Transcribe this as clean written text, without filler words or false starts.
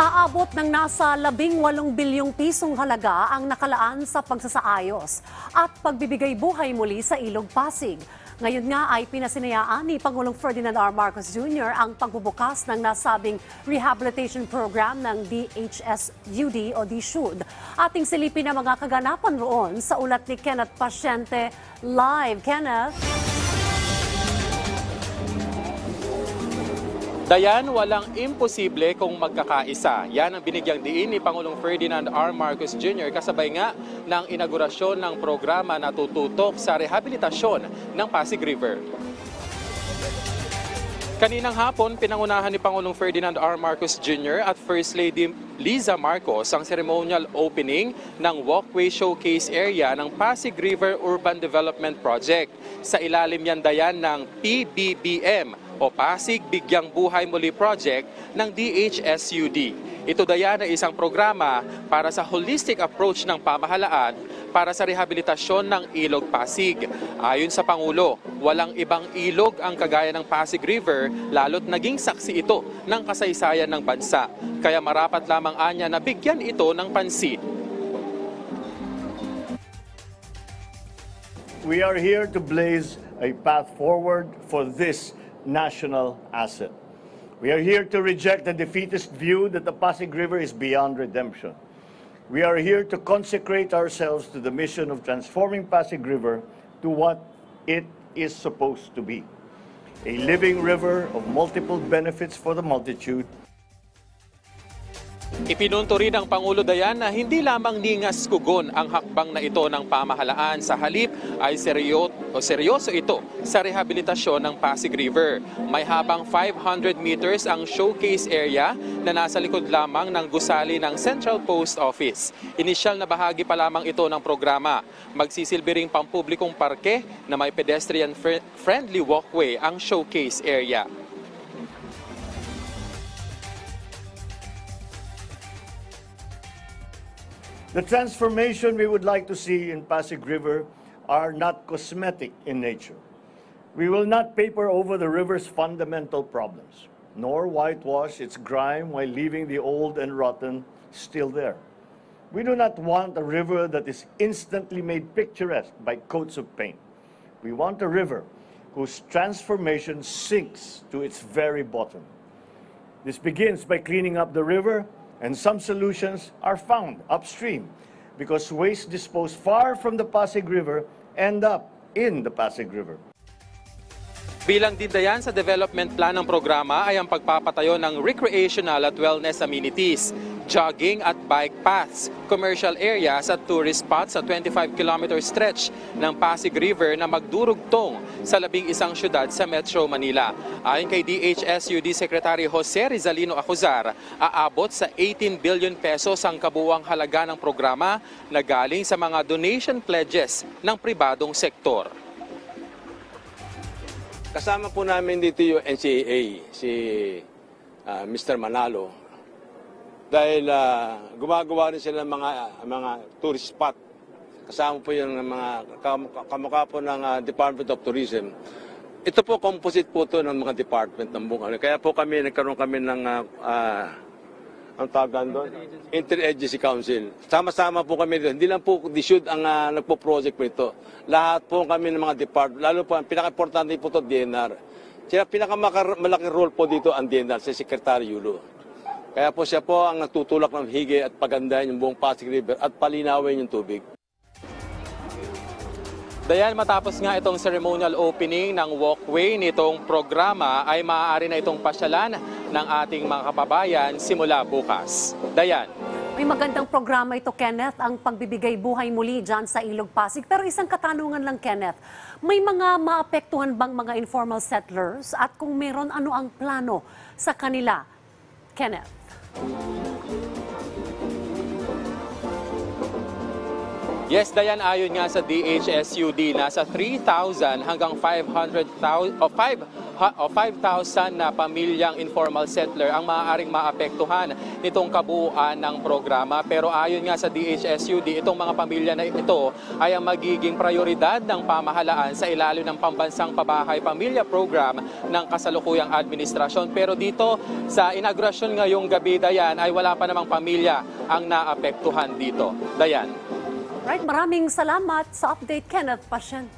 Aabot ng nasa 18 bilyong pisong halaga ang nakalaan sa pagsasaayos at pagbibigay buhay muli sa Ilog Pasig. Ngayon nga ay pinasinayaan ni Pangulong Ferdinand R. Marcos Jr. ang pagbubukas ng nasabing rehabilitation program ng DHSUD o DSUD. Ating silipin ang mga kaganapan roon sa ulat ni Kenneth Pasyente. Live, Kenneth. Dayan, walang imposible kung magkakaisa. Yan ang binigyang diin ni Pangulong Ferdinand R. Marcos Jr. kasabay nga ng inaugurasyon ng programa na tututok sa rehabilitasyon ng Pasig River. Kaninang hapon, pinangunahan ni Pangulong Ferdinand R. Marcos Jr. at First Lady Liza Marcos ang ceremonial opening ng walkway showcase area ng Pasig River Urban Development Project. Sa ilalim yan dayan ng PBBM o Pasig Bigyang Buhay Muli Project ng DHSUD. Ito dayan ay isang programa para sa holistic approach ng pamahalaan para sa rehabilitasyon ng Ilog Pasig. Ayon sa Pangulo, walang ibang ilog ang kagaya ng Pasig River lalo't naging saksi ito ng kasaysayan ng bansa. Kaya marapat lamang anya na bigyan ito ng pansin. We are here to blaze a path forward for this national asset. We are here to reject the defeatist view that the Pasig River is beyond redemption. We are here to consecrate ourselves to the mission of transforming Pasig River to what it is supposed to be. A living river of multiple benefits for the multitude. Ipinunto rin ng Pangulo Dayan na hindi lamang ningas kugon ang hakbang na ito ng pamahalaan, sa halip ay seryoso ito sa rehabilitasyon ng Pasig River. May habang 500 meters ang showcase area na nasa likod lamang ng gusali ng Central Post Office. Inisyal na bahagi pa lamang ito ng programa. Magsisilbi ring pampublikong parke na may pedestrian-friendly walkway ang showcase area. The transformation we would like to see in Pasig River are not cosmetic in nature. We will not paper over the river's fundamental problems, nor whitewash its grime while leaving the old and rotten still there. We do not want a river that is instantly made picturesque by coats of paint. We want a river whose transformation sinks to its very bottom. This begins by cleaning up the river, and some solutions are found upstream because waste disposed far from the Pasig River end up in the Pasig River. Bilang din dayan sa development plan ng programa ay ang pagpapatayo ng recreational at wellness amenities, jogging at bike paths, commercial areas at tourist spots sa 25-kilometer stretch ng Pasig River na magdurugtong sa 11 syudad sa Metro Manila. Ayon kay DHSUD Secretary Jose Rizalino Acuzar, aabot sa 18 billion pesos ang kabuuang halaga ng programa na galing sa mga donation pledges ng pribadong sektor. Kasama po namin dito yung NCAA, si Mr. Manalo. Dahil gumagawa rin sila ng mga tourist spot. Kasama po yung mga kamukha po ng Department of Tourism. Ito po, composite po ito ng mga department ng buong. Kaya po nagkaroon kami ng ang tawag doon? Interagency Council. Sama-sama po kami doon. Hindi lang po DSUD ang nagpo-project po ito. Lahat po kami ng mga department. Lalo po, ang pinaka-importante po ito, DNR. Kaya pinaka-malaking role po dito ang DNR, si Secretary Yulo. Kaya po siya po ang nagtutulak ng higi at pagandahin yung buong Pasig River at palinawin yung tubig. Dayan, matapos nga itong ceremonial opening ng walkway nitong programa ay maaari na itong pasyalan ng ating mga kababayan simula bukas. Dayan. May magandang programa ito, Kenneth, ang pagbibigay buhay muli dyan sa Ilog Pasig. Pero isang katanungan lang, Kenneth, may mga maapektuhan bang mga informal settlers at kung meron, ano ang plano sa kanila? Kenneth. Yes, Dayan, ayon nga sa DHSUD, nasa 3,000 hanggang 500 5,000 na pamilyang informal settler ang maaaring maapektuhan nitong kabuuan ng programa. Pero ayon nga sa DHSUD, itong mga pamilya na ito ay ang magiging prioridad ng pamahalaan sa ilalim ng Pambansang Pabahay Pamilya Program ng kasalukuyang administrasyon. Pero dito sa inaugurasyon ngayong gabi, Dayan, ay wala pa namang pamilya ang naapektuhan dito. Dayan. Right, maraming salamat sa update, Kenneth Passion.